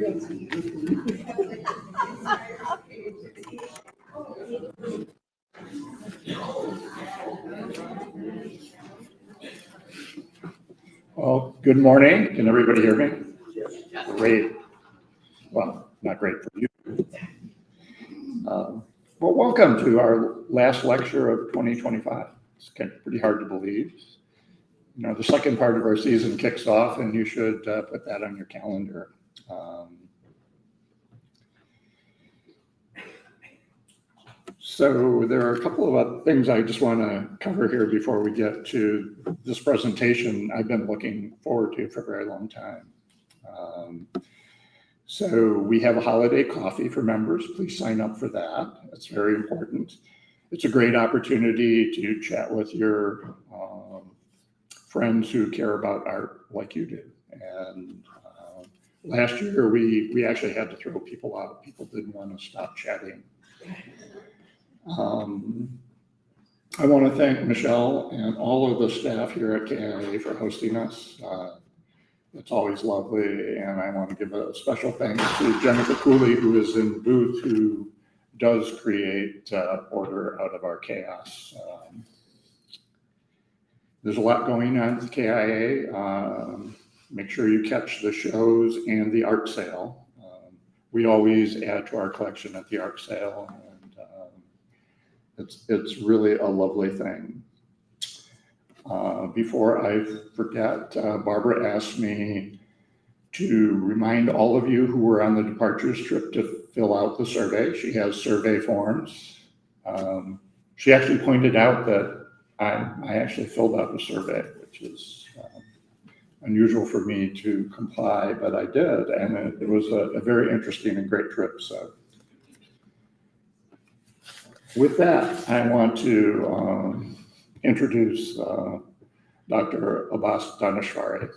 Well, good morning. Can everybody hear me? Great. Well, not great for you. Well, welcome to our last lecture of 2025. It's pretty hard to believe. You know, the second part of our season kicks off, and you should put that on your calendar. So there are a couple of things I just want to cover here before we get to this presentation I've been looking forward to for a very long time. So we have a holiday coffee for members. Please sign up for that. It's very important. It's a great opportunity to chat with your friends who care about art like you do. And last year we actually had to throw people out. People didn't want to stop chatting. I want to thank Michelle and all of the staff here at KIA for hosting us. It's always lovely, and I want to give a special thanks to Jennifer Cooley, who is in the booth, who does create order out of our chaos. There's a lot going on at the KIA. Make sure you catch the shows and the art sale. We always add to our collection at the art sale, and it's really a lovely thing. Before I forget, Barbara asked me to remind all of you who were on the departures trip to fill out the survey. She has survey forms. She actually pointed out that I actually filled out the survey, which is unusual for me to comply, but I did, and it was a very interesting and great trip. So with that, I want to introduce Dr. Abbas Daneshvari.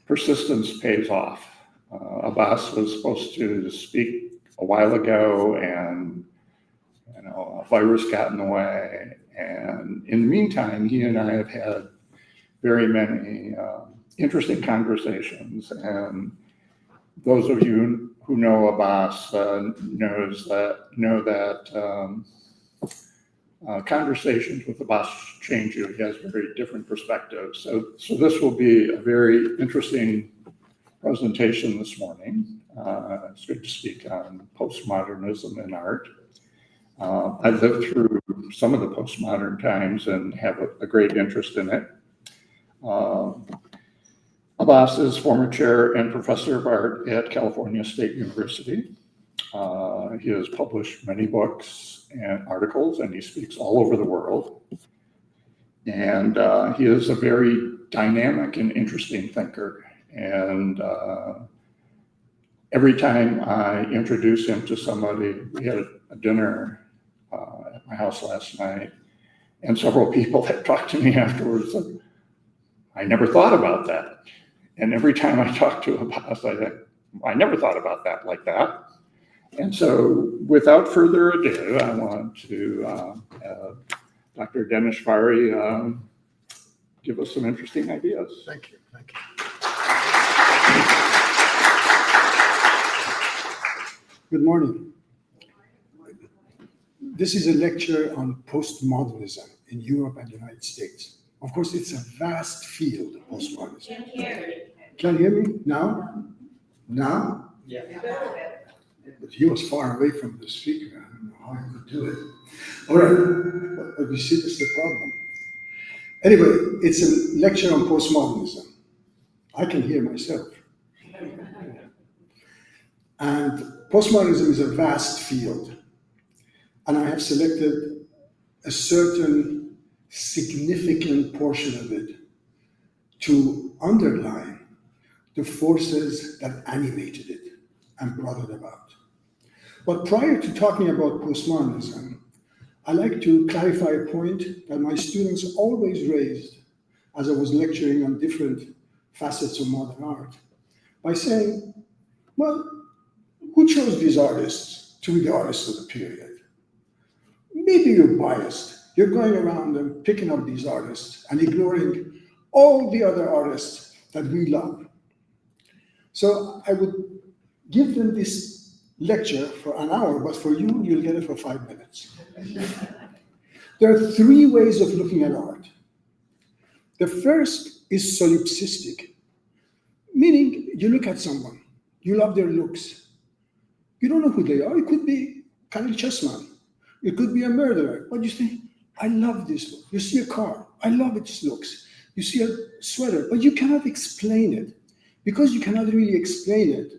Persistence pays off. Abbas was supposed to speak a while ago, and a virus got in the way. And in the meantime, he and I have had very many interesting conversations. And those of you who know Abbas know that conversations with Abbas change you. He has very different perspectives. So this will be a very interesting presentation this morning. It's good to speak on postmodernism in art. I lived through some of the postmodern times and have a great interest in it. Abbas is former chair and professor of art at California State University. He has published many books and articles, and he speaks all over the world. And he is a very dynamic and interesting thinker. And every time I introduce him to somebody, we had a dinner at my house last night, and several people had talked to me afterwards. And I never thought about that. And every time I talk to Abbas, I think, I never thought about that like that. And so, without further ado, I want to have Dr. Daneshvari give us some interesting ideas. Thank you. Thank you. Good morning. This is a lecture on postmodernism in Europe and the United States. Of course, it's a vast field, postmodernism. Can you hear me now? Now? Yeah. But he was far away from the speaker. I don't know how he could do it. All right, but you see, this is the problem. Anyway, it's a lecture on postmodernism. I can hear myself. And postmodernism is a vast field. And I have selected a certain significant portion of it to underline the forces that animated it and brought it about. But prior to talking about postmodernism, I like to clarify a point that my students always raised as I was lecturing on different facets of modern art by saying, well, who chose these artists to be the artists of the period? Maybe you're biased. You're going around and picking up these artists and ignoring all the other artists that we love. So I would give them this lecture for an hour, but for you, you'll get it for 5 minutes. There are three ways of looking at art. The first is solipsistic, meaning you look at someone, you love their looks. You don't know who they are. It could be Khalil Chessman. It could be a murderer. But you think, I love this look. You see a car. I love its looks. You see a sweater, but you cannot explain it. Because you cannot really explain it,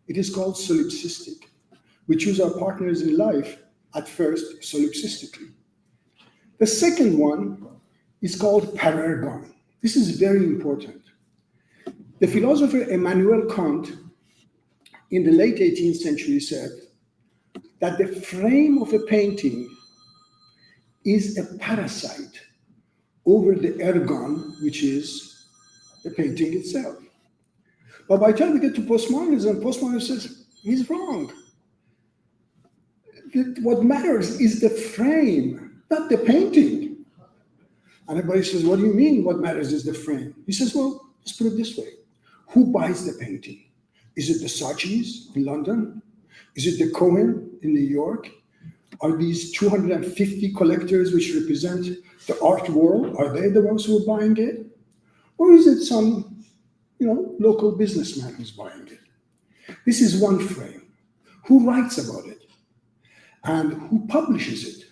it is called solipsistic. We choose our partners in life at first solipsistically. The second one is called parergon. This is very important. The philosopher Immanuel Kant in the late 18th century said that the frame of a painting is a parasite over the ergon, which is the painting itself. But by the time we get to postmodernism, postmodernism says he's wrong. What matters is the frame, not the painting. And everybody says, what do you mean what matters is the frame? He says, well, let's put it this way. Who buys the painting? Is it the Saatchis in London? Is it the Cohen in New York? Are these 250 collectors which represent the art world, are they the ones who are buying it? Or is it some, local businessman who's buying it? This is one frame. Who writes about it? And who publishes it?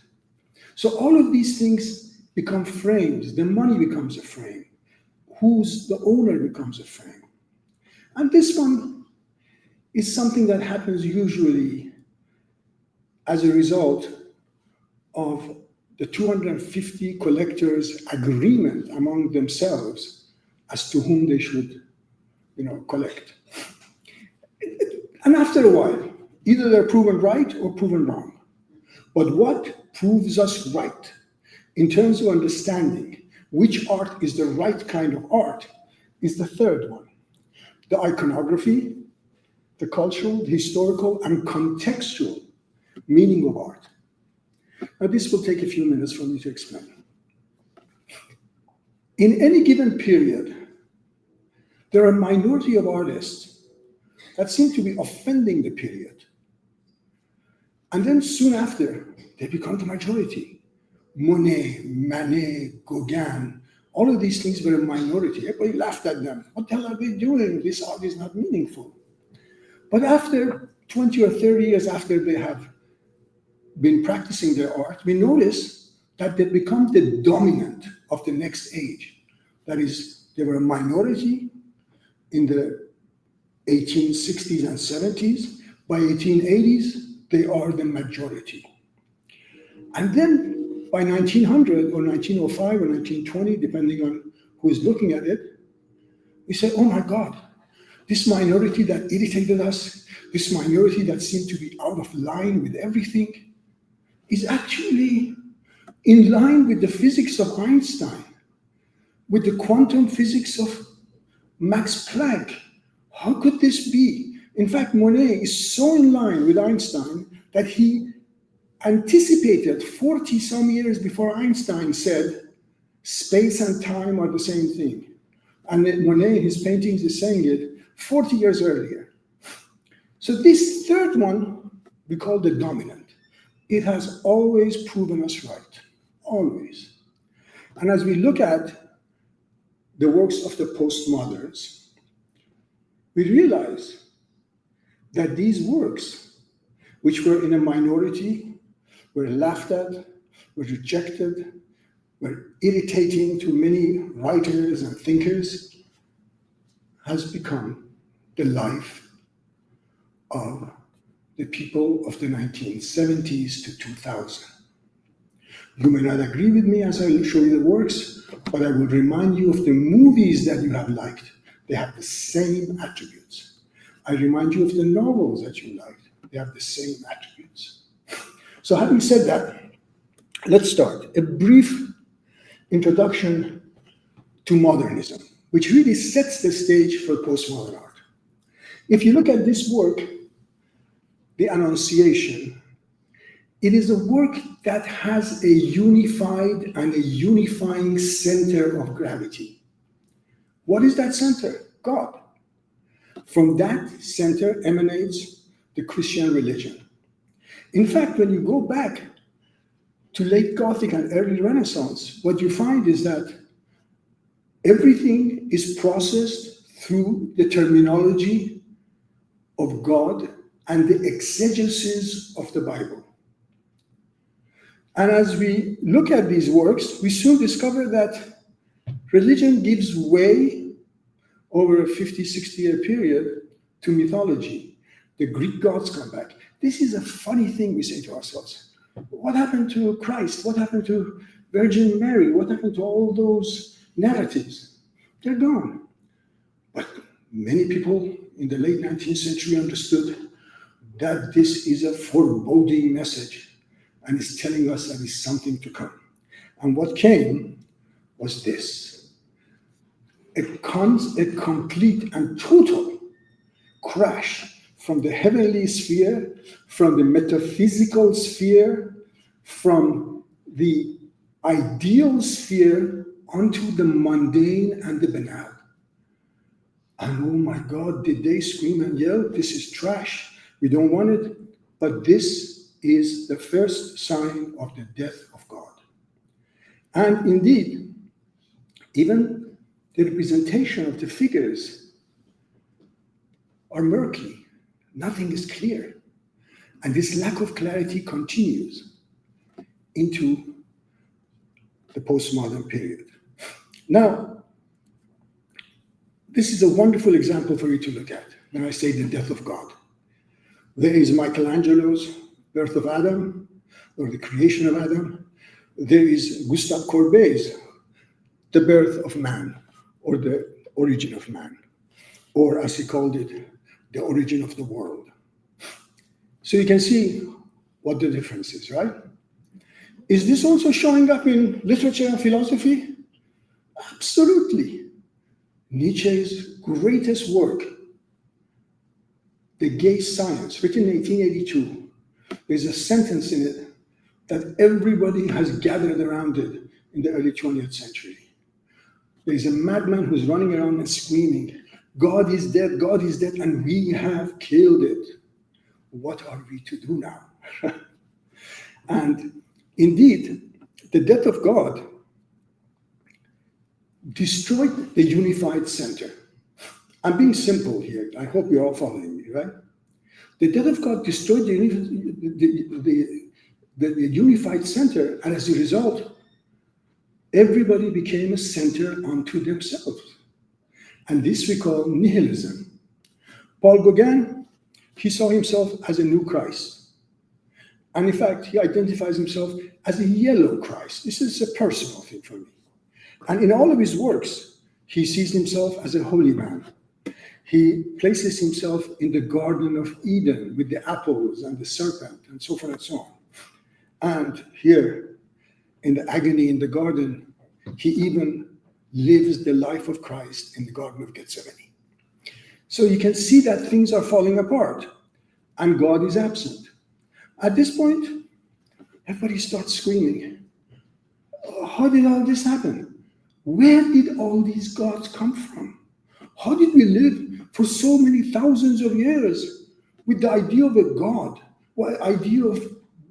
So all of these things become frames. The money becomes a frame. Who's the owner becomes a frame. And this one is something that happens usually as a result of the 250 collectors' agreement among themselves as to whom they should, collect. And after a while, either they're proven right or proven wrong. But what proves us right in terms of understanding which art is the right kind of art is the third one. The iconography, the cultural, the historical, and contextual meaning of art. Now, this will take a few minutes for me to explain. In any given period, there are a minority of artists that seem to be offending the period. And then soon after, they become the majority. Monet, Manet, Gauguin, all of these things were a minority. Everybody laughed at them. What the hell are they doing? This art is not meaningful. But after 20 or 30 years after they have been practicing their art, we notice that they become the dominant of the next age. That is, they were a minority in the 1860s and 70s. By 1880s, they are the majority. And then by 1900 or 1905 or 1920, depending on who is looking at it, we say, oh my God, this minority that irritated us, this minority that seemed to be out of line with everything, is actually in line with the physics of Einstein, with the quantum physics of Max Planck. How could this be? In fact, Monet is so in line with Einstein that he anticipated 40 some years before Einstein said space and time are the same thing. And Monet in his paintings is saying it 40 years earlier. So this third one we call the dominant. It has always proven us right, always. And as we look at the works of the postmoderns, we realize that these works, which were in a minority, were laughed at, were rejected, were irritating to many writers and thinkers, has become the life of the people of the 1970s to 2000. You may not agree with me as I show you the works, but I will remind you of the movies that you have liked. They have the same attributes. I remind you of the novels that you liked. They have the same attributes. So having said that, let's start. A brief introduction to modernism, which really sets the stage for postmodern art. If you look at this work, The Annunciation, it is a work that has a unified and a unifying center of gravity. What is that center? God. From that center emanates the Christian religion. In fact, when you go back to late Gothic and early Renaissance, what you find is that everything is processed through the terminology of God and the exegesis of the Bible. And as we look at these works, we soon discover that religion gives way over a 50, 60-year period to mythology. The Greek gods come back. This is a funny thing we say to ourselves. What happened to Christ? What happened to Virgin Mary? What happened to all those narratives? They're gone. But many people in the late 19th century understood that this is a foreboding message and is telling us that is something to come. And what came was this: a complete and total crash from the heavenly sphere, from the metaphysical sphere, from the ideal sphere onto the mundane and the banal. And oh my God, did they scream and yell, this is trash, we don't want it. But this is the first sign of the death of God. And indeed, even the representation of the figures are murky. Nothing is clear. And this lack of clarity continues into the postmodern period. Now, this is a wonderful example for you to look at when I say the death of God. There is Michelangelo's Birth of Adam, or the creation of Adam. There is Gustave Courbet's The Birth of Man, or the origin of man, or as he called it, the origin of the world. So you can see what the difference is, right? Is this also showing up in literature and philosophy? Absolutely. Nietzsche's greatest work, The Gay Science, written in 1882, there's a sentence in it that everybody has gathered around it in the early 20th century. There's a madman who's running around and screaming, God is dead, and we have killed it. What are we to do now? And indeed, the death of God destroyed the unified center. I'm being simple here. I hope you're all following me, right? The death of God destroyed the unified center, and as a result, everybody became a center unto themselves. And this we call nihilism. Paul Gauguin, he saw himself as a new Christ. And in fact, he identifies himself as a yellow Christ. This is a personal thing for me. And in all of his works, he sees himself as a holy man. He places himself in the Garden of Eden with the apples and the serpent and so forth and so on. And here, in the agony in the garden, he even lives the life of Christ in the Garden of Gethsemane. So you can see that things are falling apart and God is absent. At this point, everybody starts screaming, how did all this happen? Where did all these gods come from? How did we live for so many thousands of years with the idea of a God, the idea of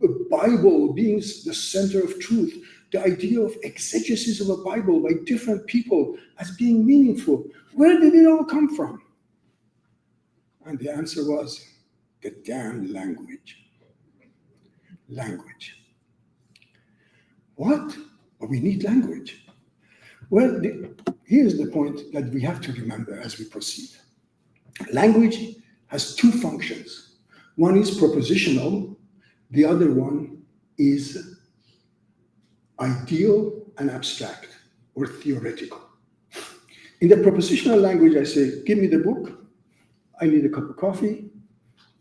a Bible being the center of truth, the idea of exegesis of a Bible by different people as being meaningful? Where did it all come from? And the answer was the damn language. Language. What? But we need language. Well, here's the point that we have to remember as we proceed. Language has two functions. One is propositional, the other one is ideal and abstract or theoretical. In the propositional language, I say, give me the book, I need a cup of coffee.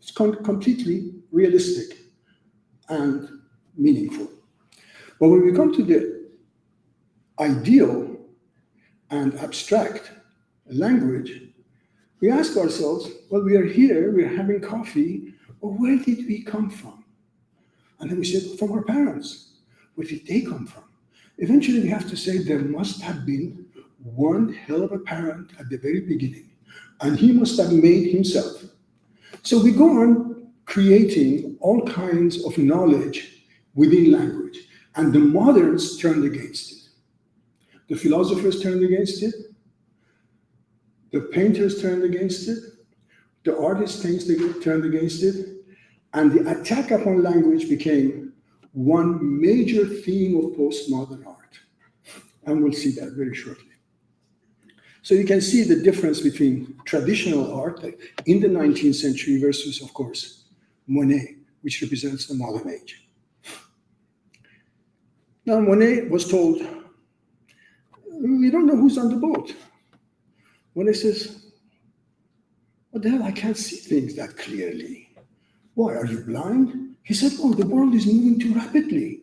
It's completely realistic and meaningful. But when we come to the ideal and abstract language, we ask ourselves, well, we are here, we're having coffee, but where did we come from? And then we say, from our parents. Where did they come from? Eventually, we have to say there must have been one hell of a parent at the very beginning and he must have made himself. So we go on creating all kinds of knowledge within language, and the moderns turned against it. The philosophers turned against it, the painters turned against it, the artists turned against it, and the attack upon language became one major theme of postmodern art. And we'll see that very shortly. So you can see the difference between traditional art in the 19th century versus, of course, Monet, which represents the modern age. Now, Monet was told, we don't know who's on the boat. Monet says, what the hell, I can't see things that clearly. Why, are you blind? He said, oh, the world is moving too rapidly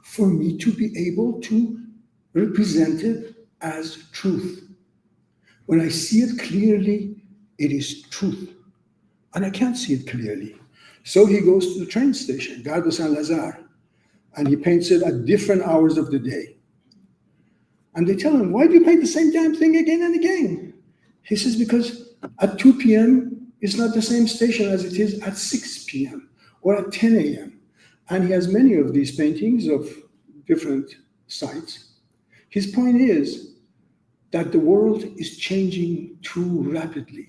for me to be able to represent it as truth. When I see it clearly, it is truth. And I can't see it clearly. So he goes to the train station, Gare de Saint-Lazare, and he paints it at different hours of the day. And they tell him, why do you paint the same damn thing again and again? He says, because at 2 p.m., it's not the same station as it is at 6 p.m. or at 10 a.m. And he has many of these paintings of different sites. His point is that the world is changing too rapidly.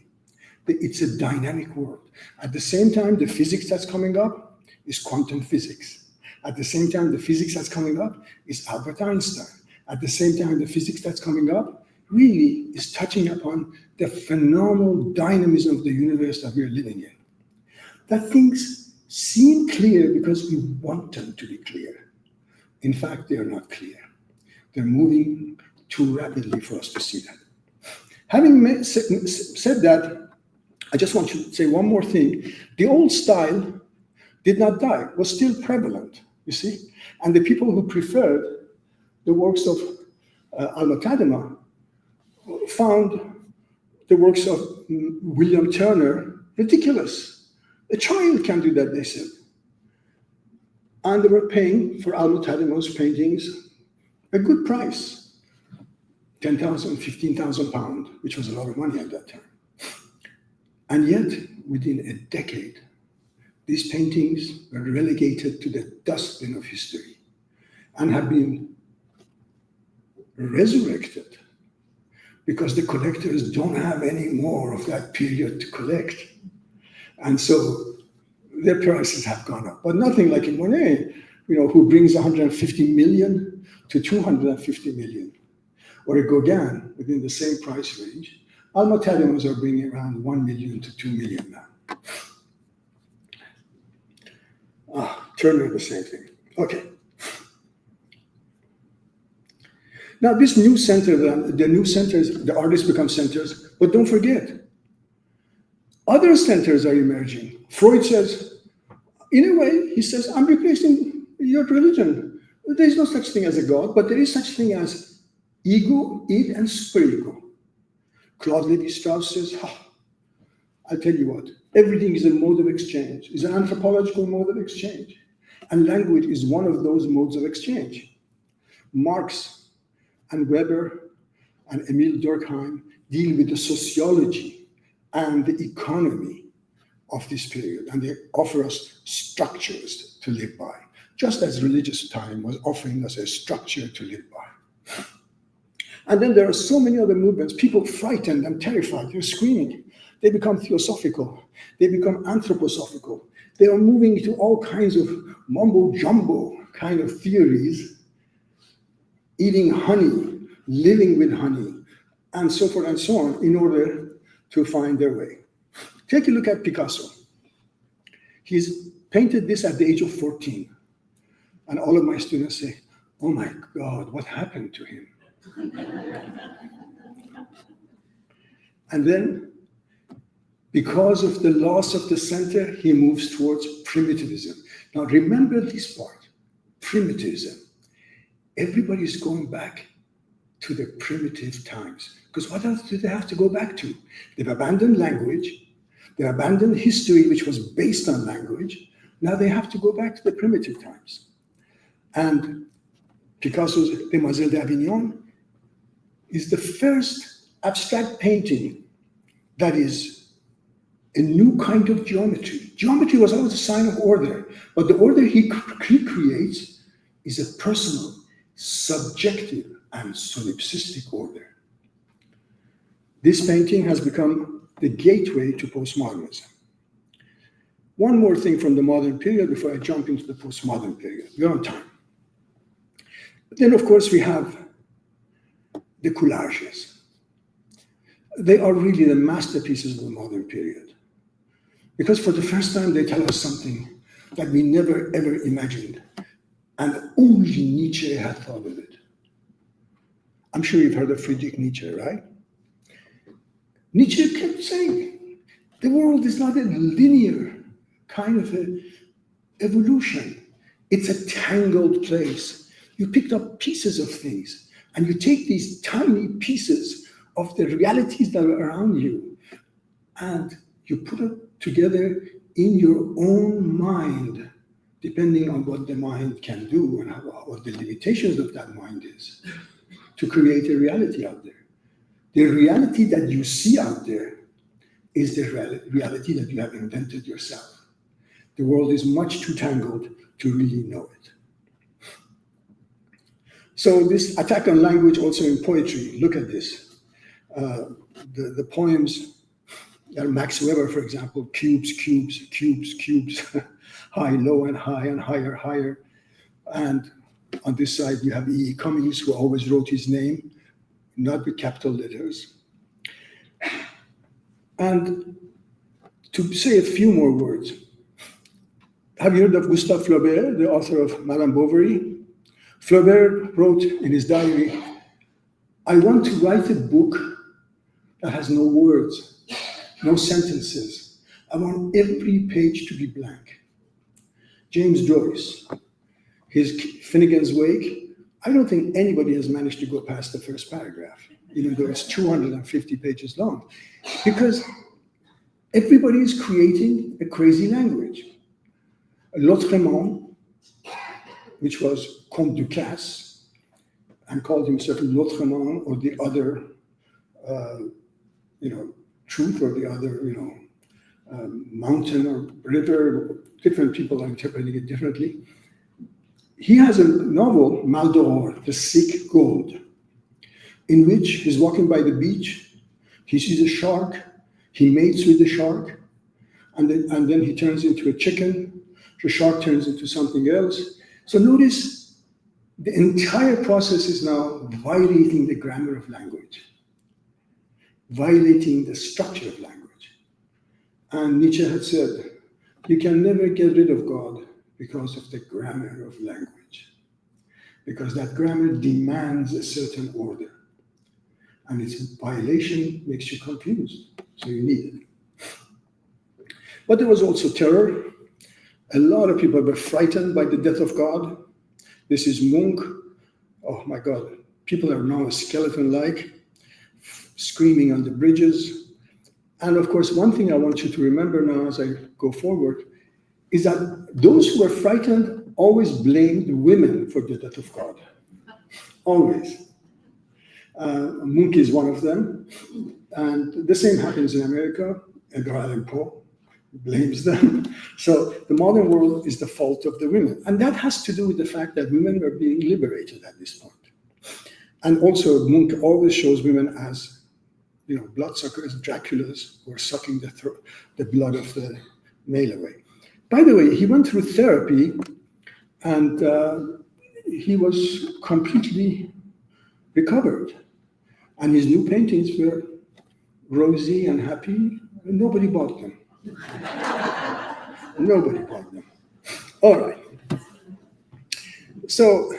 It's a dynamic world. At the same time, the physics that's coming up is quantum physics. At the same time, the physics that's coming up is Albert Einstein. At the same time, the physics that's coming up really is touching upon the phenomenal dynamism of the universe that we're living in. That things seem clear because we want them to be clear. In fact, they are not clear. They're moving too rapidly for us to see that. Having said that, I just want to say one more thing. The old style did not die, was still prevalent, you see? And the people who preferred the works of Al-Muqaddimah found the works of William Turner ridiculous. A child can do that, they said. And they were paying for Al-Muqaddimah's paintings a good price, 10,000, 15,000 pounds, which was a lot of money at that time. And yet, within a decade, these paintings were relegated to the dustbin of history and have been resurrected because the collectors don't have any more of that period to collect. And so their prices have gone up. But nothing like in Monet, who brings 150 million to 250 million, or a Gauguin within the same price range. Al-Muqaddimahs are bringing around 1 million to 2 million now. Turner, the same thing. Okay. Now this new center, the new centers, the artists become centers, but don't forget, other centers are emerging. Freud says, in a way, he says, I'm replacing your religion. There is no such thing as a God, but there is such thing as ego, id, and superego. Claude Lévi-Strauss says, I'll tell you what, everything is a mode of exchange, is an anthropological mode of exchange. And language is one of those modes of exchange. Marx and Weber and Emile Durkheim deal with the sociology and the economy of this period, and they offer us structures to live by, just as religious time was offering us a structure to live by. And then there are so many other movements, people frightened and terrified, they're screaming. They become theosophical, they become anthroposophical. They are moving to all kinds of mumbo-jumbo kind of theories, eating honey, living with honey, and so forth and so on, in order to find their way. Take a look at Picasso. He's painted this at the age of 14. And all of my students say, oh my God, what happened to him? And then, because of the loss of the center, he moves towards primitivism. Now remember this part, primitivism. Everybody's going back to the primitive times. Because what else do they have to go back to? They've abandoned language. They abandoned history, which was based on language. Now they have to go back to the primitive times. And Picasso's Demoiselle d'Avignon is the first abstract painting that is a new kind of geometry. Geometry was always a sign of order, but the order he creates is a personal, subjective, and solipsistic order. This painting has become the gateway to postmodernism. One more thing from the modern period before I jump into the postmodern period. We're on time. Then, of course, we have the collages. They are really the masterpieces of the modern period. Because for the first time, they tell us something that we never, ever imagined. And only Nietzsche had thought of it. I'm sure you've heard of Friedrich Nietzsche, right? Nietzsche kept saying, the world is not a linear kind of evolution. It's a tangled place. You picked up pieces of things, and you take these tiny pieces of the realities that are around you, and you put it together in your own mind, depending on what the mind can do and what the limitations of that mind is, to create a reality out there. The reality that you see out there is the reality that you have invented yourself. The world is much too tangled to really know it. So this attack on language also in poetry, look at this. The poems, Max Weber, for example, cubes, cubes, cubes, cubes, high, low, and high, and higher, higher. And on this side, you have E. Cummings, who always wrote his name, not with capital letters. And to say a few more words, have you heard of Gustave Flaubert, the author of Madame Bovary? Flaubert wrote in his diary, I want to write a book that has no words, no sentences. I want every page to be blank. James Joyce, his Finnegan's Wake, I don't think anybody has managed to go past the first paragraph, even though it's 250 pages long, because everybody is creating a crazy language. L'Autrement, which was Comte Ducasse, and called himself L'Autrement, or the other, truth, or the other, mountain or river. Different people are interpreting it differently. He has a novel, Mal d'Or, The Sick Gold, in which he's walking by the beach, he sees a shark, he mates with the shark, and then he turns into a chicken, the shark turns into something else. So notice the entire process is now violating the grammar of language, violating the structure of language. And Nietzsche had said, you can never get rid of God because of the grammar of language, because that grammar demands a certain order, and its violation makes you confused, so you need it. But there was also terror. A lot of people were frightened by the death of God. This is Munch. Oh my God, people are now skeleton-like, screaming on the bridges. And of course, one thing I want you to remember now as I go forward is that those who were frightened always blamed women for the death of God. Always. Munch is one of them. And the same happens in America. Edgar Allan Poe blames them. So the modern world is the fault of the women. And that has to do with the fact that women were being liberated at this point. And also Munch always shows women as bloodsuckers, Draculas, who are sucking the blood of the male away. By the way, he went through therapy, and he was completely recovered. And his new paintings were rosy and happy, and nobody bought them. Nobody bought them. All right. So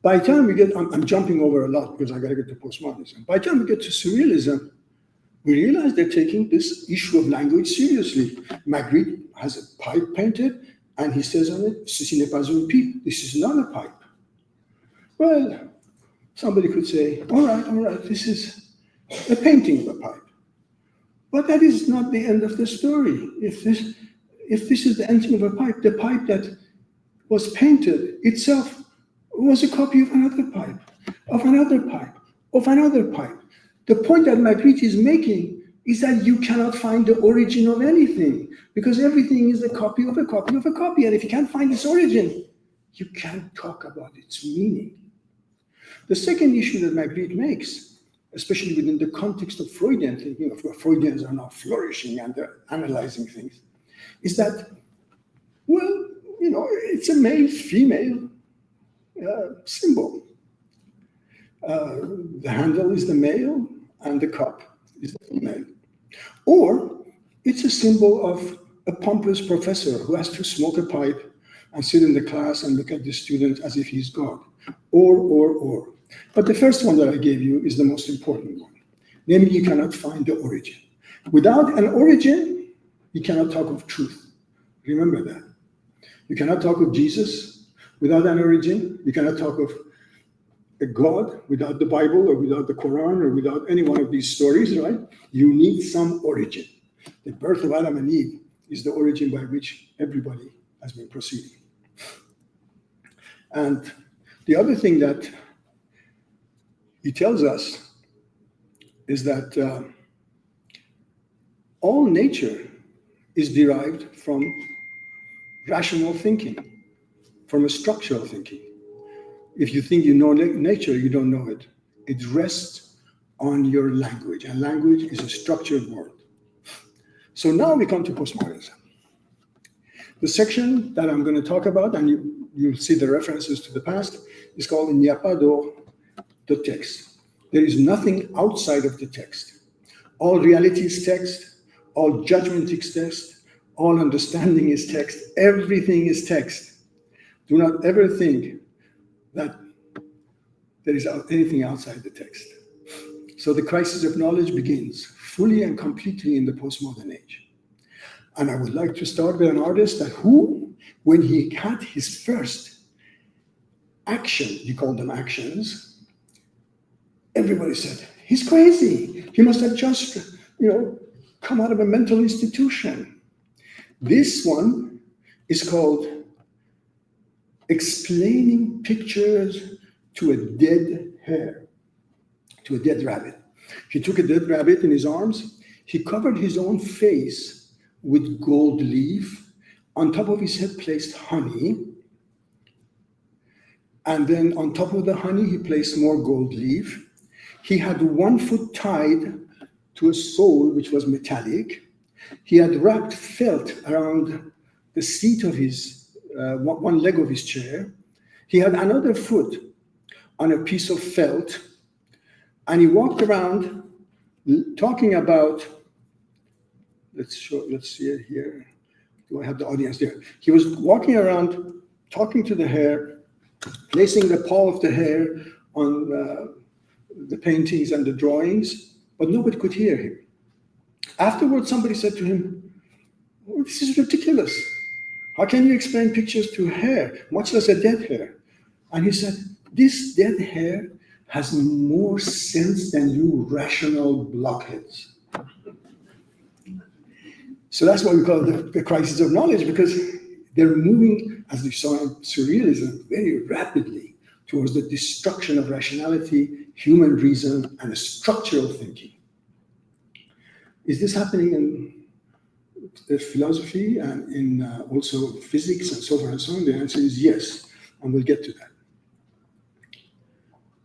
by the time we get, I'm jumping over a lot because I got to get to postmodernism. By the time we get to surrealism, we realize they're taking this issue of language seriously. Magritte has a pipe painted, and he says on it, "Ceci n'est pas une pipe." This is not a pipe. Well, somebody could say, all right, this is a painting of a pipe. But that is not the end of the story. If this is the ending of a pipe, the pipe that was painted itself was a copy of another pipe, of another pipe, of another pipe. The point that Magritte is making is that you cannot find the origin of anything, because everything is a copy of a copy of a copy. And if you can't find its origin, you can't talk about its meaning. The second issue that Magritte makes, especially within the context of Freudian thinking, of where Freudians are now flourishing and they're analyzing things, is that, well, it's a male-female symbol. The handle is the male and the cup is the female. Or it's a symbol of a pompous professor who has to smoke a pipe and sit in the class and look at the students as if he's God. Or. But the first one that I gave you is the most important one. Namely, you cannot find the origin. Without an origin, you cannot talk of truth. Remember that. You cannot talk of Jesus without an origin. You cannot talk of a God without the Bible or without the Quran or without any one of these stories, right? You need some origin. The birth of Adam and Eve is the origin by which everybody has been proceeding. And the other thing that he tells us is that all nature is derived from rational thinking, from a structural thinking. If you think you know nature, you don't know it. It rests on your language, and language is a structured world. So now we come to postmodernism. The section that I'm going to talk about, and you'll see the references to the past, is called Il n'y a pas de text. There is nothing outside of the text. All reality is text, all judgment is text, all understanding is text, everything is text. Do not ever think that there is anything outside the text. So the crisis of knowledge begins fully and completely in the postmodern age. And I would like to start with an artist who, when he had his first action, he called them actions, everybody said, he's crazy. He must have just, come out of a mental institution. This one is called explaining pictures to a dead hare, to a dead rabbit. He took a dead rabbit in his arms. He covered his own face with gold leaf. On top of his head placed honey. And then on top of the honey, he placed more gold leaf. He had one foot tied to a sole which was metallic. He had wrapped felt around the seat of his one leg of his chair. He had another foot on a piece of felt, and he walked around talking about, let's see it here. Do I have the audience there? He was walking around talking to the hare, placing the paw of the hare on the paintings and the drawings, but nobody could hear him. Afterwards, somebody said to him, oh, this is ridiculous. How can you explain pictures to a hare, much less a dead hare? And he said, this dead hare has more sense than you rational blockheads. So that's why we call it the crisis of knowledge, because they're moving, as we saw in Surrealism, very rapidly towards the destruction of rationality, human reason, and structural thinking. Is this happening in philosophy and in also physics and so forth and so on? The answer is yes, and we'll get to that.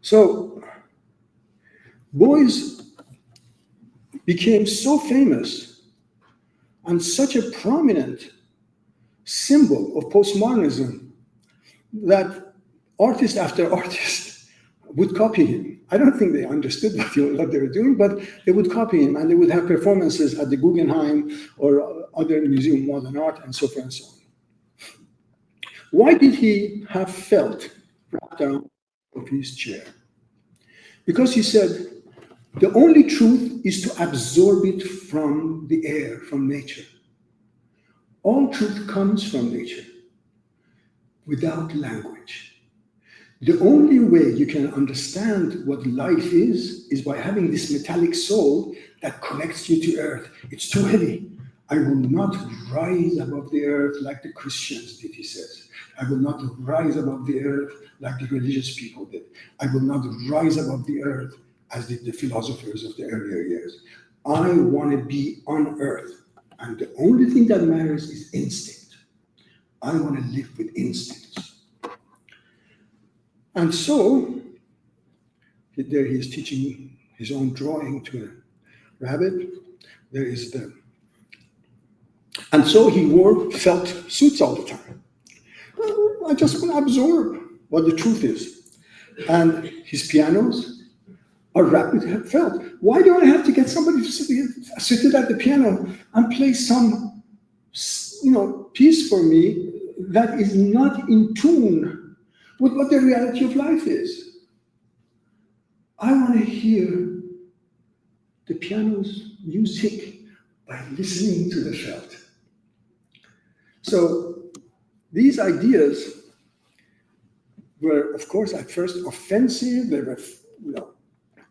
So, Beuys became so famous and such a prominent symbol of postmodernism that artist after artist would copy him. I don't think they understood what they were doing, but they would copy him, and they would have performances at the Guggenheim or other Museum of Modern Art and so forth and so on. Why did he have felt wrapped around of his chair? Because he said, the only truth is to absorb it from the air, from nature. All truth comes from nature, without language. The only way you can understand what life is by having this metallic soul that connects you to earth. It's too heavy. I will not rise above the earth like the Christians did, he says. I will not rise above the earth like the religious people did. I will not rise above the earth as did the philosophers of the earlier years. I want to be on earth, and the only thing that matters is instinct. I want to live with instincts. And so, there he is teaching his own drawing to a rabbit. There is the... And so he wore felt suits all the time. I just want to absorb what the truth is. And his pianos are wrapped with felt. Why do I have to get somebody seated at the piano and play some, piece for me that is not in tune with what the reality of life is? I want to hear the piano's music by listening to the felt. So these ideas were, of course, at first offensive. They were,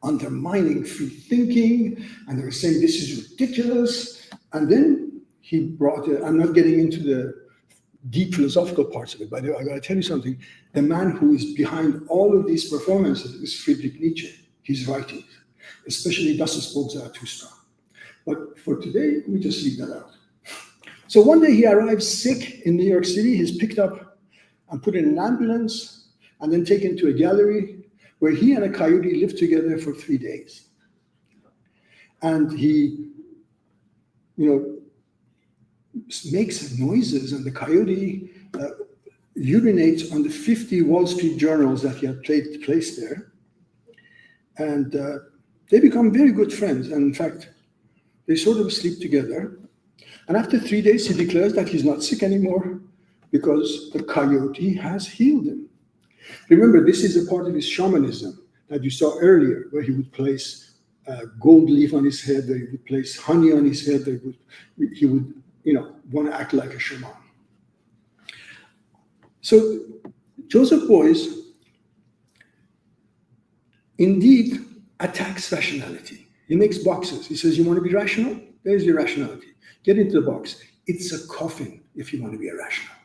undermining free thinking, and they were saying this is ridiculous. And then he brought it. I'm not getting into the deep philosophical parts of it, but I got to tell you something. The man who is behind all of these performances is Friedrich Nietzsche. His writings, especially Das ist Bob Zarathustra. But for today, we just leave that out. So one day he arrives sick in New York City. He's picked up and put in an ambulance and then taken to a gallery where he and a coyote lived together for 3 days. And he, makes noises, and the coyote urinates on the 50 Wall Street journals that he had placed there. And they become very good friends. And in fact, they sort of sleep together. And after 3 days, he declares that he's not sick anymore because the coyote has healed him. Remember, this is a part of his shamanism that you saw earlier, where he would place gold leaf on his head, where he would place honey on his head, he would want to act like a shaman. So Joseph Beuys indeed attacks rationality. He makes boxes. He says, you want to be rational? There's your rationality. Get into the box. It's a coffin if you want to be irrational.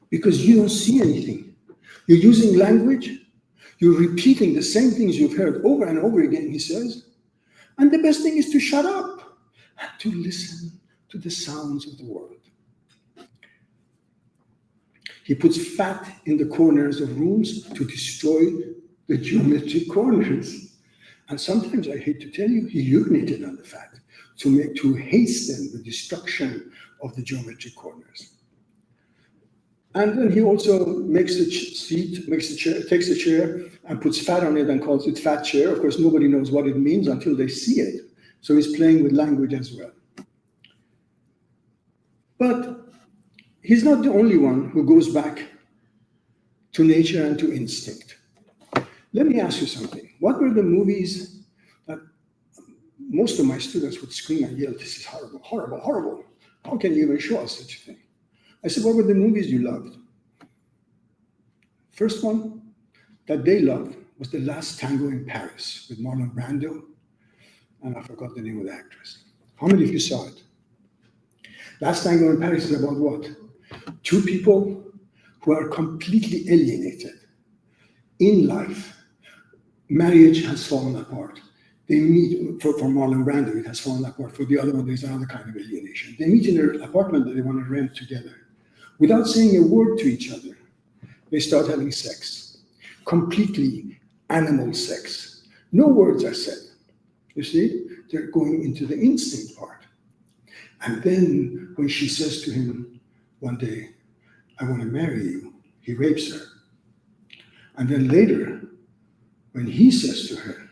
Because you don't see anything. You're using language. You're repeating the same things you've heard over and over again, he says. And the best thing is to shut up and to listen to the sounds of the world. He puts fat in the corners of rooms to destroy the geometric corners. And sometimes, I hate to tell you, he urinated on the fat to hasten the destruction of the geometric corners. And then he also makes the seat, takes a chair and puts fat on it and calls it fat chair. Of course, nobody knows what it means until they see it. So he's playing with language as well. But he's not the only one who goes back to nature and to instinct. Let me ask you something. What were the movies that most of my students would scream and yell, this is horrible, horrible, horrible. How can you even show us such a thing? I said, what were the movies you loved? First one that they loved was The Last Tango in Paris with Marlon Brando, and I forgot the name of the actress. How many of you saw it? Last Tango in Paris is about what? Two people who are completely alienated in life. Marriage has fallen apart. They meet, for Marlon Brando, it has fallen apart. For the other one, there's another kind of alienation. They meet in an apartment that they want to rent together. Without saying a word to each other, they start having sex. Completely animal sex. No words are said. You see, they're going into the instinct part. And then when she says to him one day, I want to marry you, he rapes her. And then later, when he says to her,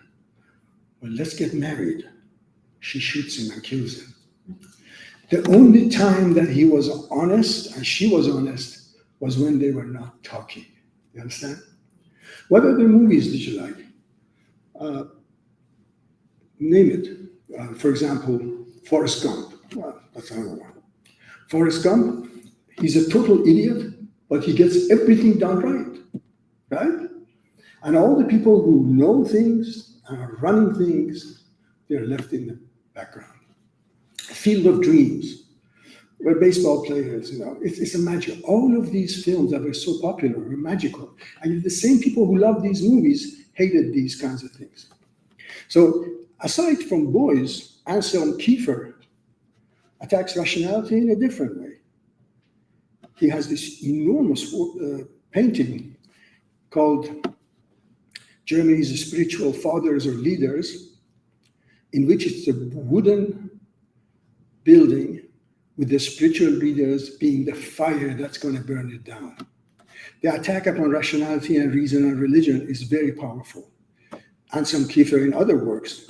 well, let's get married, she shoots him and kills him. The only time that he was honest and she was honest was when they were not talking. You understand? What other movies did you like? Name it. For example, Forrest Gump. Well, that's another one. Forrest Gump, he's a total idiot, but he gets everything done right. Right? And all the people who know things and are running things, they're left in the background. Field of Dreams, where baseball players, it's a magic. All of these films that were so popular were magical. And the same people who loved these movies hated these kinds of things. So aside from Beuys, Anselm Kiefer attacks rationality in a different way. He has this enormous painting called Germany's Spiritual Fathers or Leaders, in which it's a wooden building with the spiritual leaders being the fire that's going to burn it down. The attack upon rationality and reason and religion is very powerful. Anselm Kiefer, in other works,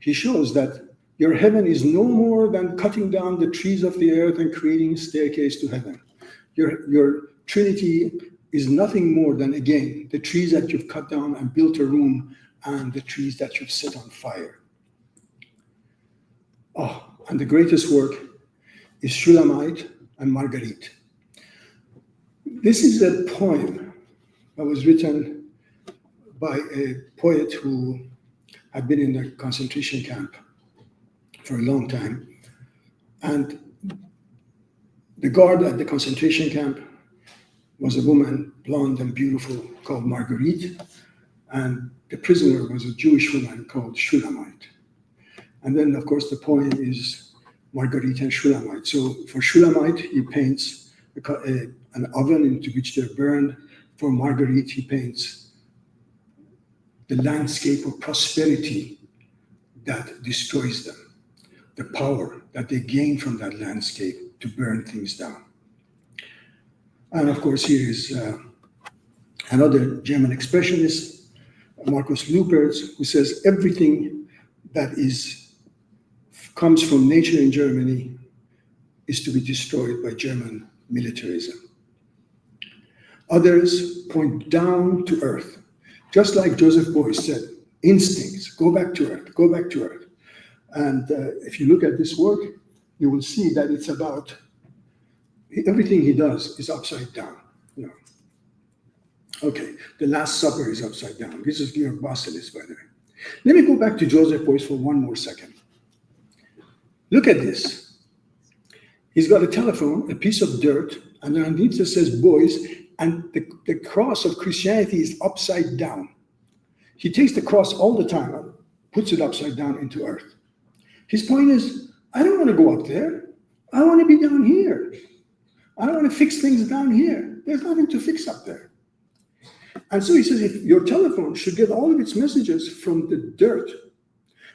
he shows that your heaven is no more than cutting down the trees of the earth and creating a staircase to heaven. Your Trinity is nothing more than, again, the trees that you've cut down and built a room and the trees that you've set on fire. Oh, and the greatest work is Shulamite and Marguerite. This is a poem that was written by a poet who had been in the concentration camp for a long time. And the guard at the concentration camp was a woman, blonde and beautiful, called Marguerite. And the prisoner was a Jewish woman called Shulamite. And then, of course, the poem is Marguerite and Shulamite. So for Shulamite, he paints an oven into which they're burned. For Marguerite, he paints the landscape of prosperity that destroys them, the power that they gain from that landscape to burn things down. And of course, here is another German expressionist, Markus Lupertz, who says everything that comes from nature in Germany is to be destroyed by German militarism. Others point down to earth, just like Joseph Beuys said, instincts, go back to earth, go back to earth. And if you look at this work, you will see that it's about, everything he does is upside down. You know. Okay, the Last Supper is upside down. This is Georg Baselis, by the way. Let me go back to Joseph Beuys for one more second. Look at this. He's got a telephone, a piece of dirt, and underneath it says Beuys, and the cross of Christianity is upside down. He takes the cross all the time and puts it upside down into earth. His point is, I don't want to go up there. I want to be down here. I don't want to fix things down here. There's nothing to fix up there. And so he says, if your telephone should get all of its messages from the dirt.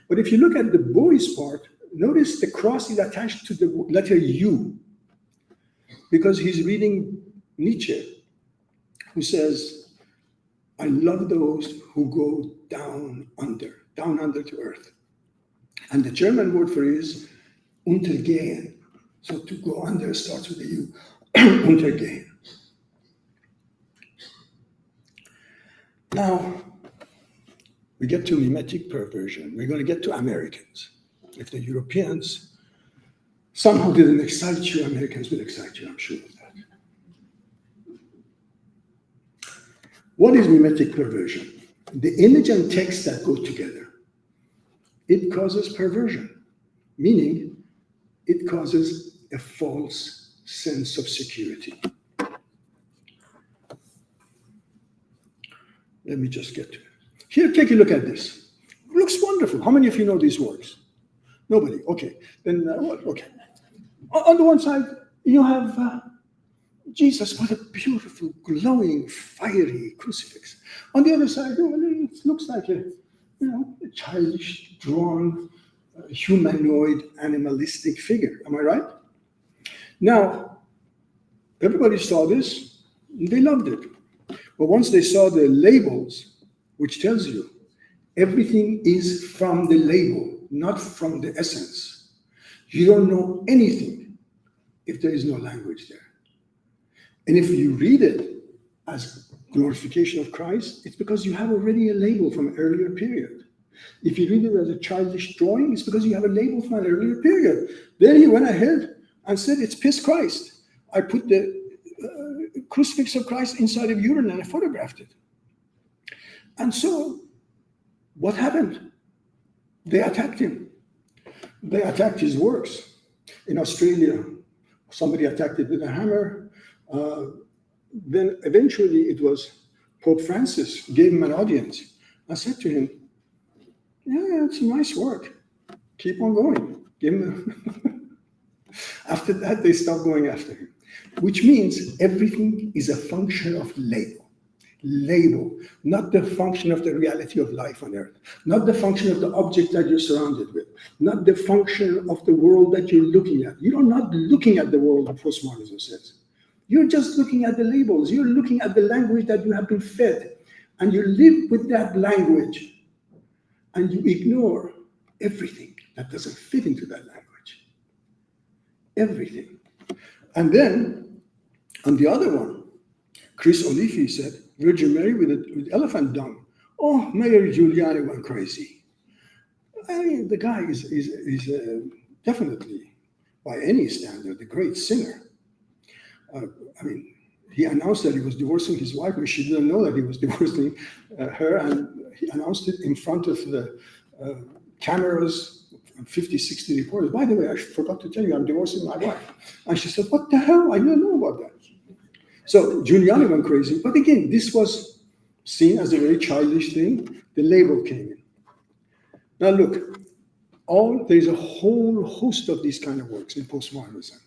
But if you look at the Beuys part, notice the cross is attached to the letter U, because he's reading Nietzsche, who says, I love those who go down under to earth. And the German word for it is untergehen. So to go under starts with a U, untergehen. Now, we get to mimetic perversion. We're going to get to Americans. If the Europeans somehow didn't excite you, Americans will excite you, I'm sure of that. What is mimetic perversion? The image and text that go together. It causes perversion, meaning it causes a false sense of security. Let me just get to it. Here, take a look at this. It looks wonderful. How many of you know these works? Nobody. Okay. Then, okay. On the one side, you have Jesus with a beautiful, glowing, fiery crucifix. On the other side, it looks like a childish, drawn, humanoid, animalistic figure. Am I right? Now, everybody saw this. They loved it. But once they saw the labels, which tells you everything is from the label, not from the essence. You don't know anything if there is no language there. And if you read it as glorification of Christ, it's because you have already a label from an earlier period. If you read it as a childish drawing, it's because you have a label from an earlier period. Then he went ahead and said, it's piss Christ. I put the crucifix of Christ inside of urine and I photographed it. And so, what happened? They attacked him. They attacked his works. In Australia, somebody attacked it with a hammer. Then eventually it was Pope Francis gave him an audience. I said to him, yeah, it's a nice work. keep on going. Give him After that, they stop going after him, which means everything is a function of label. Label, not the function of the reality of life on earth, not the function of the object that you're surrounded with, not the function of the world that you're looking at. You're not looking at the world, postmodernism says. You're just looking at the labels. You're looking at the language that you have been fed, and you live with that language, and you ignore everything that doesn't fit into that language. Everything. And then, on the other one, Chris Olifi said, Virgin Mary with elephant dung. Oh, Mayor Giuliani went crazy. I mean, the guy is definitely, by any standard, a great sinner. I mean, he announced that he was divorcing his wife, but she didn't know that he was divorcing her, and he announced it in front of the cameras, 50, 60 reporters. By the way, I forgot to tell you, I'm divorcing my wife. And she said, what the hell? I didn't know about that. So Giuliani went crazy. But again, this was seen as a very childish thing. The label came in. Now look, there's a whole host of these kind of works in postmodernism.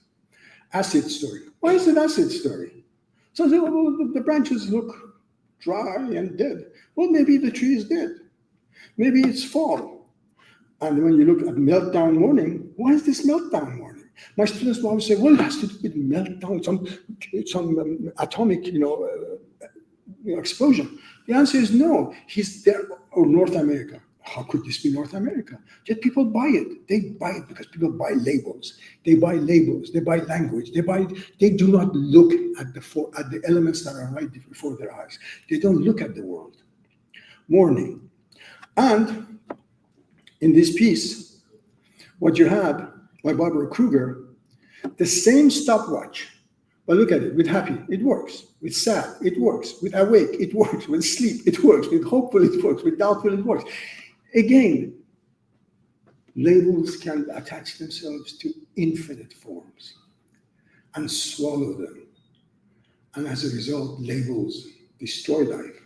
Acid story. Why is it acid story? So the branches look dry and dead. Well, maybe the tree is dead. Maybe it's fall. And when you look at meltdown morning, why is this meltdown morning? My students will always say, well, it has to do with meltdown, some atomic, explosion. The answer is no. He's there, or North America. How could this be North America? Yet people buy it. They buy it because people buy labels. They buy labels. They buy language. They do not look at the elements that are right before their eyes. They don't look at the world. Morning. And in this piece, what you had by Barbara Kruger, the same stopwatch. But look at it, with happy, it works. With sad, it works. With awake, it works. With sleep, it works. With hopeful, it works. With doubtful, it works. Again, labels can attach themselves to infinite forms and swallow them. And as a result, labels destroy life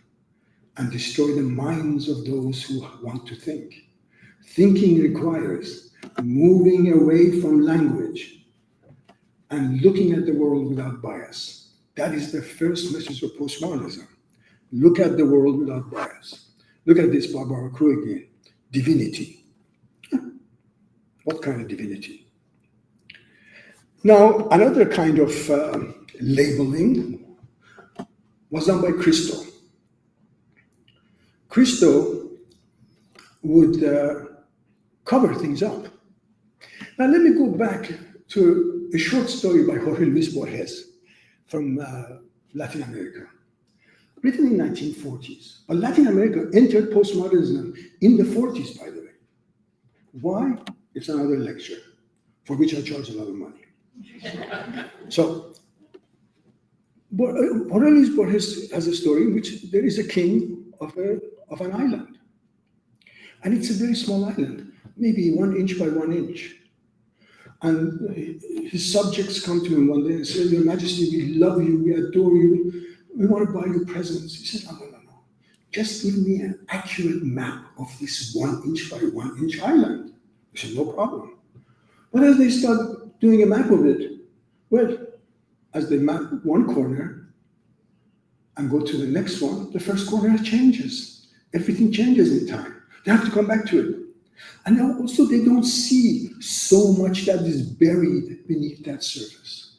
and destroy the minds of those who want to think. Thinking requires moving away from language and looking at the world without bias. That is the first message of postmodernism. Look at the world without bias. Look at this Barbara Kruger again. Divinity. What kind of divinity? Now, another kind of labeling was done by Christo. Christo would cover things up. Now, let me go back to a short story by Jorge Luis Borges from Latin America, written in the 1940s. But Latin America entered postmodernism in the 40s, by the way. Why? It's another lecture, for which I charge a lot of money. So, Jorge Luis Borges has a story in which there is a king of an island. And it's a very small island, maybe 1 inch by 1 inch. And his subjects come to him one day and say, Your Majesty, we love you, we adore you, we want to buy you presents. He said, no. Just give me an accurate map of this 1 inch by 1 inch island. He said, no problem. But as they start doing a map of it, well, as they map one corner and go to the next one, the first corner changes. Everything changes in time. They have to come back to it. And also they don't see so much that is buried beneath that surface.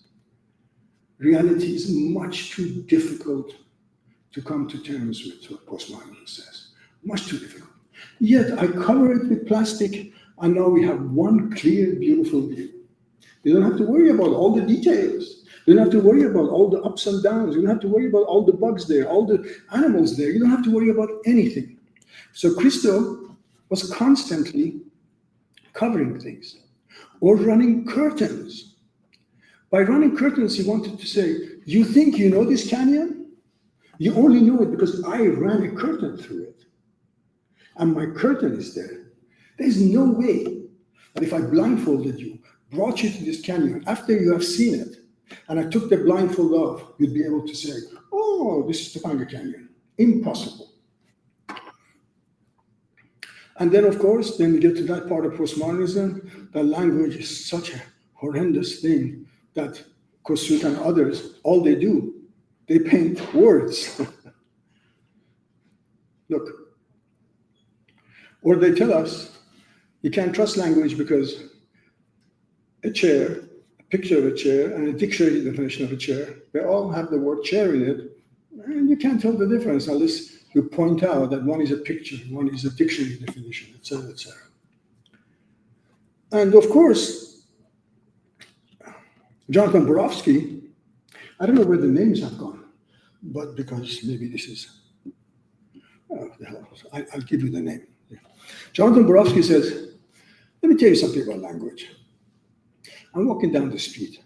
Reality is much too difficult to come to terms with, what postmodernism says. Much too difficult. Yet I cover it with plastic, and now we have one clear, beautiful view. You don't have to worry about all the details. You don't have to worry about all the ups and downs. You don't have to worry about all the bugs there, all the animals there. You don't have to worry about anything. So Christo was constantly covering things or running curtains. By running curtains, he wanted to say, you think you know this canyon? You only know it because I ran a curtain through it. And my curtain is there. There's no way that if I blindfolded you, brought you to this canyon after you have seen it, and I took the blindfold off, you'd be able to say, oh, this is Topanga Canyon. Impossible. And then, of course, then we get to that part of postmodernism, that language is such a horrendous thing that Kossuth and others, all they do, they paint words. Look. Or they tell us, you can't trust language because a chair, a picture of a chair, and a dictionary definition of a chair, they all have the word chair in it, and you can't tell the difference unless you point out that one is a picture, one is a dictionary definition, etc., etc. And of course, Jonathan Borofsky, I don't know where the names have gone, but because maybe this is, oh, the hell, I'll give you the name. Jonathan Borofsky says, let me tell you something about language. I'm walking down the street.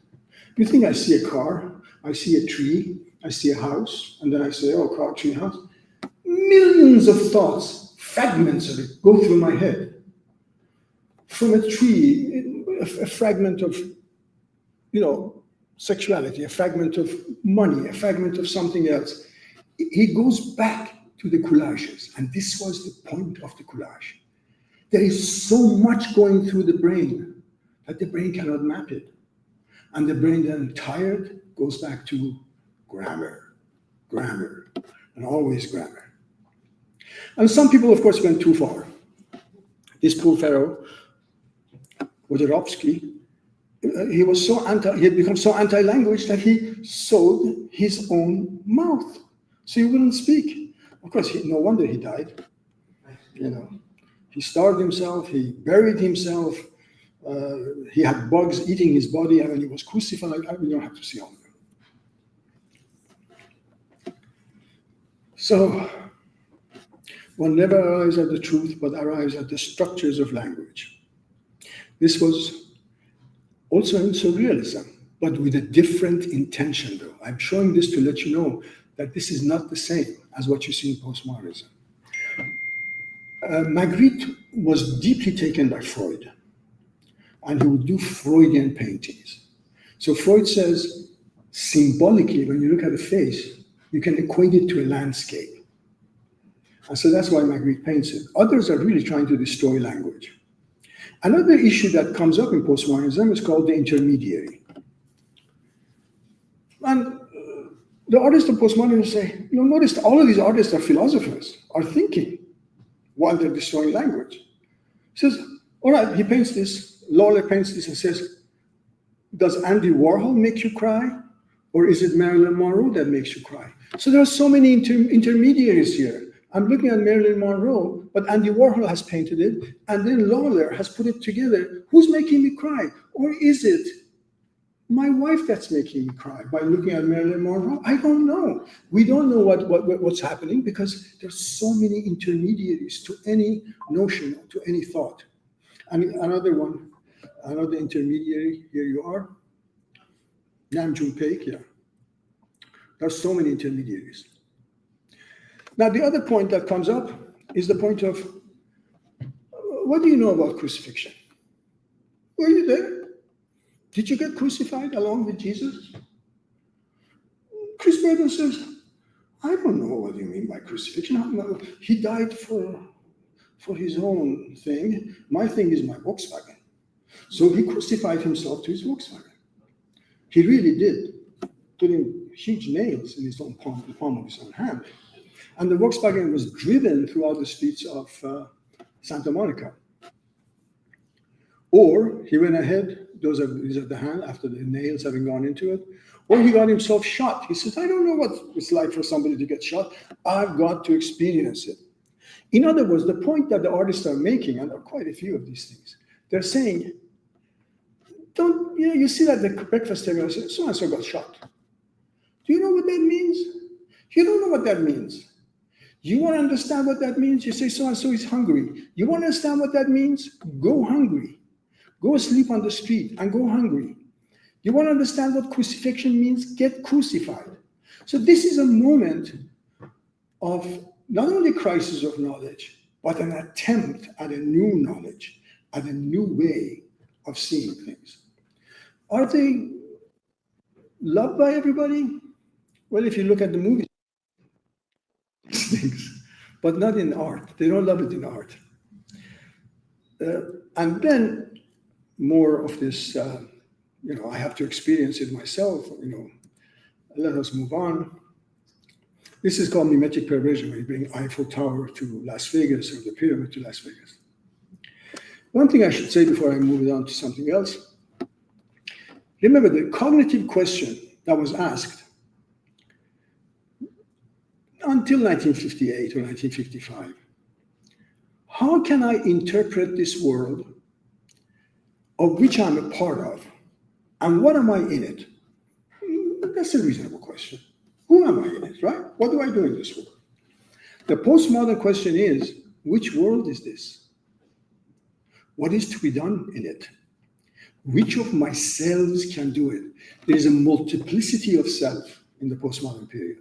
You think I see a car, I see a tree, I see a house, and then I say, oh, car, tree, house. Millions of thoughts, fragments of it, go through my head. From a tree, a fragment of, sexuality, a fragment of money, a fragment of something else. He goes back to the collages, and this was the point of the collage. There is so much going through the brain that the brain cannot map it. And the brain then, tired, goes back to grammar, and always grammar. And some people, of course, went too far. This poor fellow, Wojciechowski, he had become so anti-language that he sewed his own mouth, so he wouldn't speak. Of course, no wonder he died. He starved himself, he buried himself, he had bugs eating his body, and when he was crucified, we don't have to see all of them. So, one never arrives at the truth, but arrives at the structures of language. This was also in Surrealism, but with a different intention, though. I'm showing this to let you know that this is not the same as what you see in postmodernism. Magritte was deeply taken by Freud, and he would do Freudian paintings. So Freud says, symbolically, when you look at a face, you can equate it to a landscape. And so that's why Magritte paints it. Others are really trying to destroy language. Another issue that comes up in postmodernism is called the intermediary. And the artists of postmodernism say, notice all of these artists are philosophers, are thinking while they're destroying language. He says, all right, he paints this, Lawler paints this and says, does Andy Warhol make you cry? Or is it Marilyn Monroe that makes you cry? So there are so many intermediaries here. I'm looking at Marilyn Monroe, but Andy Warhol has painted it, and then Lawler has put it together. Who's making me cry? Or is it my wife that's making me cry by looking at Marilyn Monroe? I don't know. We don't know what's happening because there's so many intermediaries to any notion, to any thought. And another one, another intermediary, here you are. Nam June Paik, yeah. There's so many intermediaries. Now, the other point that comes up is the point of, what do you know about crucifixion? Were you there? Did you get crucified along with Jesus? Chris Burden says, I don't know what you mean by crucifixion. He died for his own thing. My thing is my Volkswagen. So he crucified himself to his Volkswagen. He really did, putting huge nails in his own palm, the palm of his own hand. And the Volkswagen was driven throughout the streets of Santa Monica. Or he went ahead, these are the hand, after the nails having gone into it, or he got himself shot. He says, I don't know what it's like for somebody to get shot. I've got to experience it. In other words, the point that the artists are making, and there are quite a few of these things, they're saying, you see that the breakfast table, so-and-so got shot. Do you know what that means? You don't know what that means. You want to understand what that means? You say so-and-so is hungry. You want to understand what that means? Go hungry. Go sleep on the street and go hungry. You want to understand what crucifixion means? Get crucified. So this is a moment of not only crisis of knowledge, but an attempt at a new knowledge, at a new way of seeing things. Are they loved by everybody? Well, if you look at the movies, things, but not in art. They don't love it in art. And then more of this, I have to experience it myself, let us move on. This is called mimetic perversion, when you bring Eiffel Tower to Las Vegas or the pyramid to Las Vegas. One thing I should say before I move on to something else. Remember the cognitive question that was asked until 1958 or 1955. How can I interpret this world of which I'm a part of, and what am I in it? That's a reasonable question. Who am I in it, right? What do I do in this world? The postmodern question is, which world is this? What is to be done in it? Which of my selves can do it? There is a multiplicity of self in the postmodern period.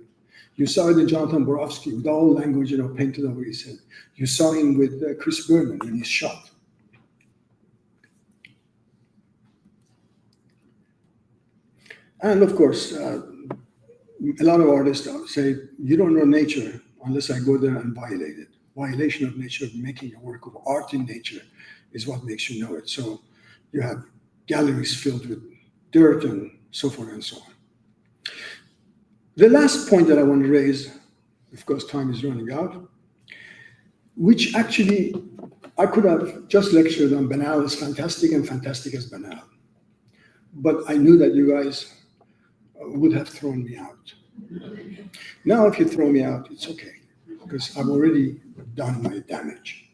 You saw it in Jonathan Borofsky with all language painted over his head. You saw him with Chris Berman when he's shot. And of course, a lot of artists say, you don't know nature unless I go there and violate it. Violation of nature, making a work of art in nature is what makes you know it. So you have galleries filled with dirt and so forth and so on. The last point that I want to raise, of course, time is running out, which actually I could have just lectured on banal is fantastic and fantastic is banal. But I knew that you guys would have thrown me out. Now, if you throw me out, it's okay, because I've already done my damage.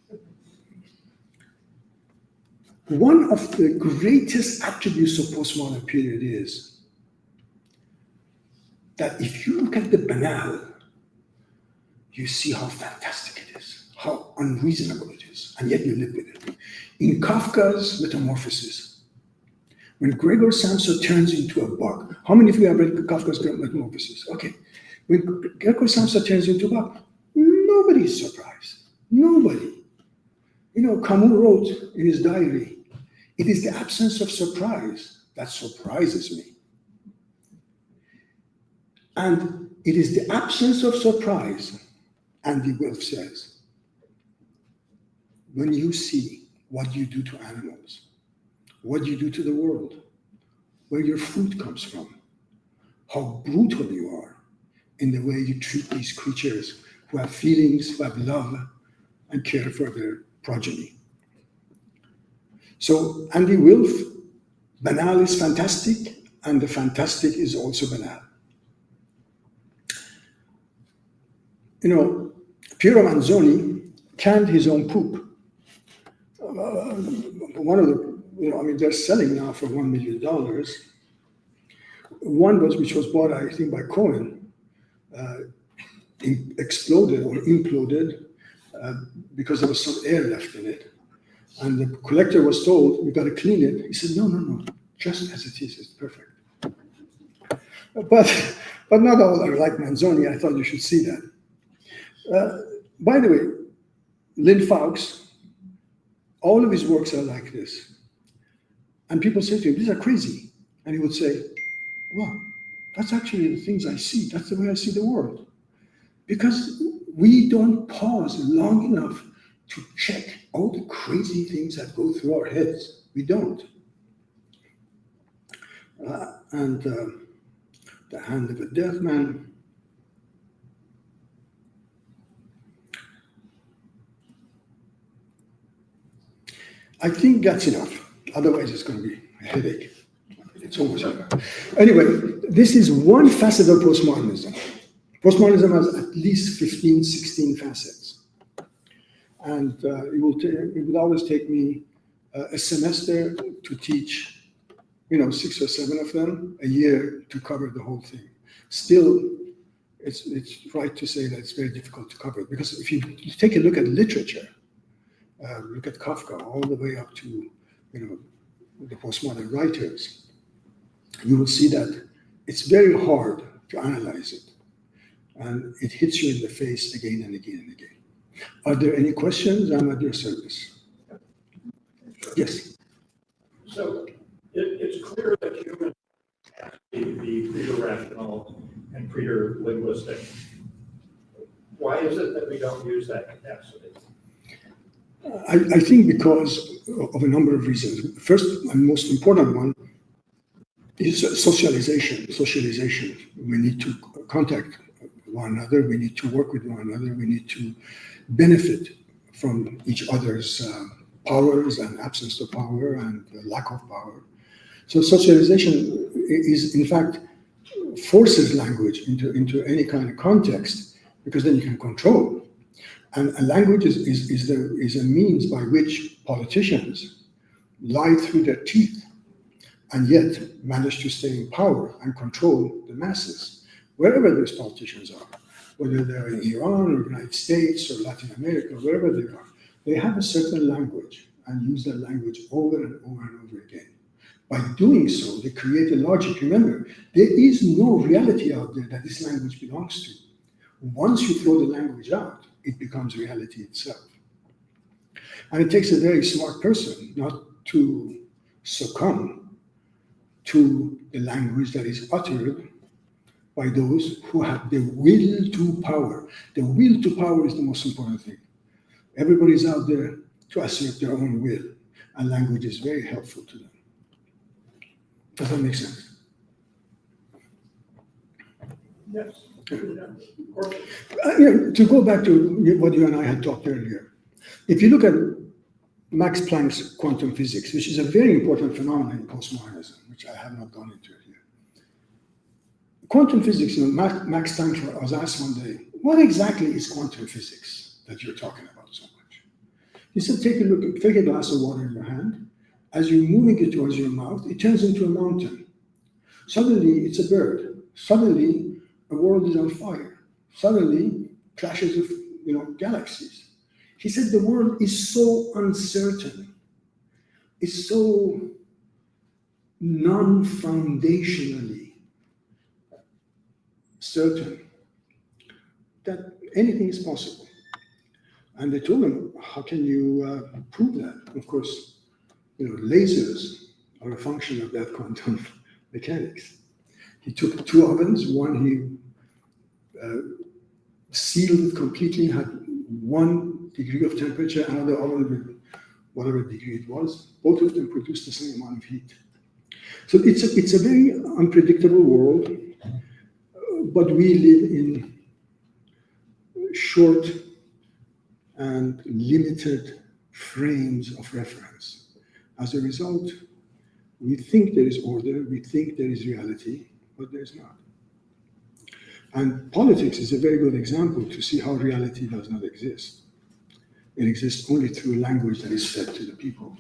One of the greatest attributes of postmodern period is that if you look at the banal, you see how fantastic it is, how unreasonable it is, and yet you live with it. In Kafka's Metamorphosis, when Gregor Samsa turns into a bug, how many of you have read Kafka's Metamorphosis? Okay, when Gregor Samsa turns into a bug, nobody's surprised, nobody. Camus wrote in his diary, it is the absence of surprise that surprises me. And it is the absence of surprise, Andy Wilf says, when you see what you do to animals, what you do to the world, where your food comes from, how brutal you are in the way you treat these creatures who have feelings, who have love, and care for their progeny. So Andy Wilf, banal is fantastic, and the fantastic is also banal. Piero Manzoni canned his own poop. One of the, they're selling now for $1 million. One which was bought, I think, by Cohen, exploded or imploded because there was some air left in it. And the collector was told, "You've got to clean it." He said, no, just as it is, it's perfect. But not all are like Manzoni. I thought you should see that. By the way, Lynn Fawkes, all of his works are like this. And people say to him, "These are crazy." And he would say, "Well, that's actually the things I see. That's the way I see the world." Because we don't pause long enough to check all the crazy things that go through our heads. We don't. And The Hand of a Deaf Man. I think that's enough. Otherwise, it's going to be a headache. It's almost here. Anyway, this is one facet of postmodernism. Postmodernism has at least 15, 16 facets. And it would always take me a semester to teach, 6 or 7 of them, a year to cover the whole thing. Still, it's right to say that it's very difficult to cover, because if you take a look at literature, look at Kafka all the way up to, the postmodern writers, you will see that it's very hard to analyze it. And it hits you in the face again and again and again. Are there any questions? I'm at your service. Yes. So it's clear that humans have to be pre-rational and pre-linguistic. Why is it that we don't use that capacity? I think because of a number of reasons. First and most important one is socialization. Socialization. We need to contact one another. We need to work with one another. We need to benefit from each other's powers and absence of power and lack of power. So socialization is, in fact, forces language into any kind of context, because then you can control. And a language is a means by which politicians lie through their teeth and yet manage to stay in power and control the masses, wherever those politicians are, whether they're in Iran or the United States or Latin America, wherever they are. They have a certain language and use that language over and over and over again. By doing so, they create a logic. Remember, there is no reality out there that this language belongs to. Once you throw the language out, it becomes reality itself. And it takes a very smart person not to succumb to the language that is uttered by those who have the will to power. The will to power is the most important thing. Everybody's out there to assert their own will, and language is very helpful to them. Does that make sense? Yes. Of course. To go back to what you and I had talked earlier, if you look at Max Planck's quantum physics, which is a very important phenomenon in postmodernism, which I have not gone into it here. Quantum physics, Max Planck was asked one day, what exactly is quantum physics that you're talking about so much? He said, take a glass of water in your hand. As you're moving it towards your mouth, it turns into a mountain. Suddenly, it's a bird. Suddenly, a world is on fire. Suddenly, clashes of galaxies. He said the world is so uncertain. It's so non-foundationally certain that anything is possible. And they told him, how can you prove that? Of course, lasers are a function of that quantum mechanics. He took two ovens. One he sealed it completely, had 1 degree of temperature, another oven with whatever degree it was. Both of them produced the same amount of heat. So it's a very unpredictable world, but we live in short and limited frames of reference. As a result, we think there is order, we think there is reality, but there's not. And politics is a very good example to see how reality does not exist. It exists only through language that is fed to the people.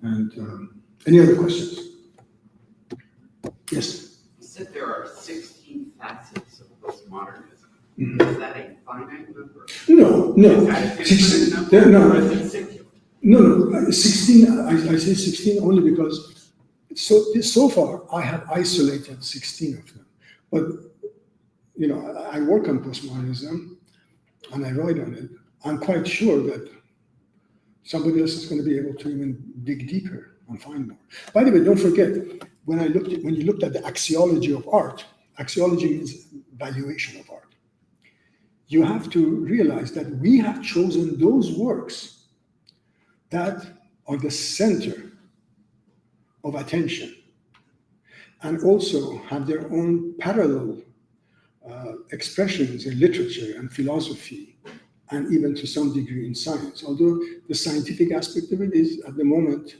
And any other questions? Yes? You said there are 16 facets of postmodernism. Mm-hmm. Is that a finite number? No. Is that a 16, number? no. Or is it singular? No, 16, I say 16 only because so far I have isolated 16 of them. But, I work on postmodernism and I write on it. I'm quite sure that somebody else is going to be able to even dig deeper and find more. By the way, don't forget, when you looked at the axiology of art, axiology means valuation of art. You have to realize that we have chosen those works that are the center of attention and also have their own parallel expressions in literature and philosophy and even to some degree in science, although the scientific aspect of it is at the moment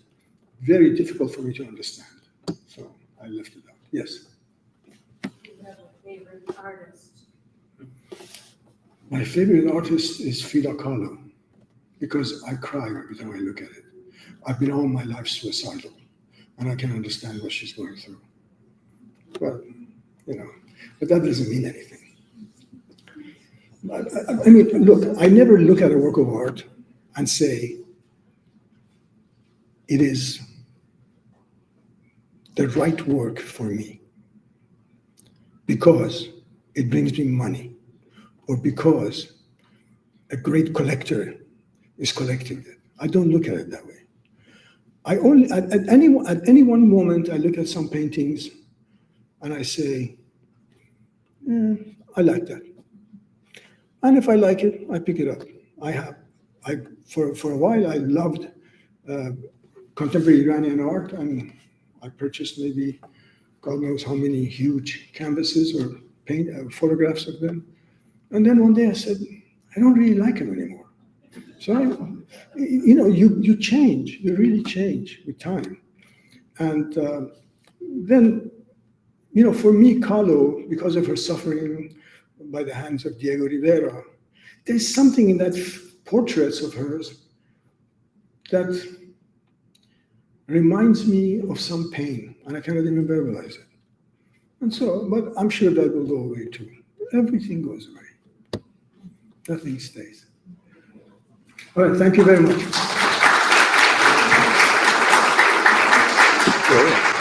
very difficult for me to understand. So I left it out. Yes? Do you have a favorite artist? My favorite artist is Frida Kahlo because I cry every time I look at it. I've been all my life suicidal and I can understand what she's going through. But, but that doesn't mean anything. I mean, look, I never look at a work of art and say it is the right work for me because it brings me money or because a great collector is collecting it. I don't look at it that way. I only, at any one moment, I look at some paintings and I say, I like that. And if I like it, I pick it up. For a while, I loved contemporary Iranian art, and I purchased maybe God knows how many huge canvases or photographs of them. And then one day I said, I don't really like them anymore. So you change, you really change with time. And then, for me, Kahlo, because of her suffering by the hands of Diego Rivera, there's something in that portraits of hers that reminds me of some pain, and I cannot even verbalize it. And so, but I'm sure that will go away too. Everything goes away. Nothing stays. All right, thank you very much. Sure.